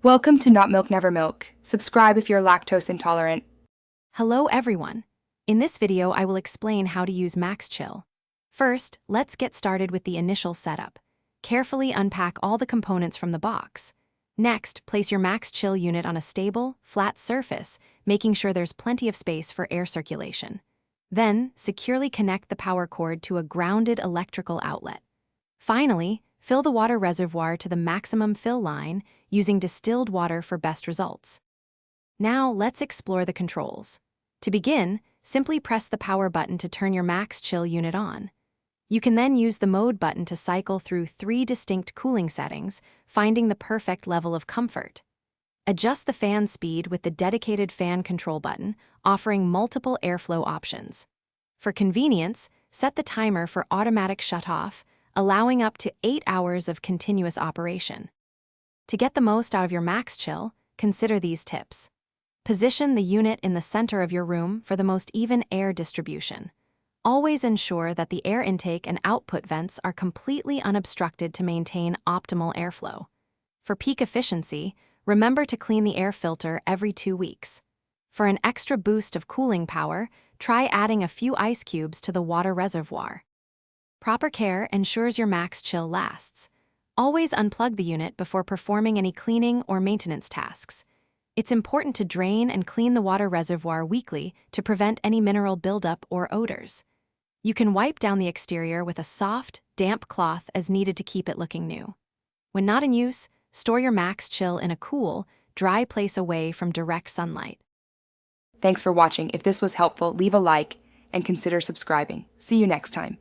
Welcome to Not Milk Never Milk. Subscribe if you're lactose intolerant. Hello everyone! In this video, I will explain how to use MaxChill. First, let's get started with the initial setup. Carefully unpack all the components from the box. Next, place your MaxChill unit on a stable, flat surface, making sure there's plenty of space for air circulation. Then, securely connect the power cord to a grounded electrical outlet. Finally, fill the water reservoir to the maximum fill line using distilled water for best results. Now, let's explore the controls. To begin, simply press the power button to turn your MaxChill unit on. You can then use the mode button to cycle through 3 distinct cooling settings, finding the perfect level of comfort. Adjust the fan speed with the dedicated fan control button, offering multiple airflow options. For convenience, set the timer for automatic shut-off, allowing up to 8 hours of continuous operation. To get the most out of your MaxChill, consider these tips. Position the unit in the center of your room for the most even air distribution. Always ensure that the air intake and output vents are completely unobstructed to maintain optimal airflow. For peak efficiency, remember to clean the air filter every 2 weeks. For an extra boost of cooling power, try adding a few ice cubes to the water reservoir. Proper care ensures your MaxChill lasts. Always unplug the unit before performing any cleaning or maintenance tasks. It's important to drain and clean the water reservoir weekly to prevent any mineral buildup or odors. You can wipe down the exterior with a soft, damp cloth as needed to keep it looking new. When not in use, store your MaxChill in a cool, dry place away from direct sunlight. Thanks for watching. If this was helpful, leave a like and consider subscribing. See you next time.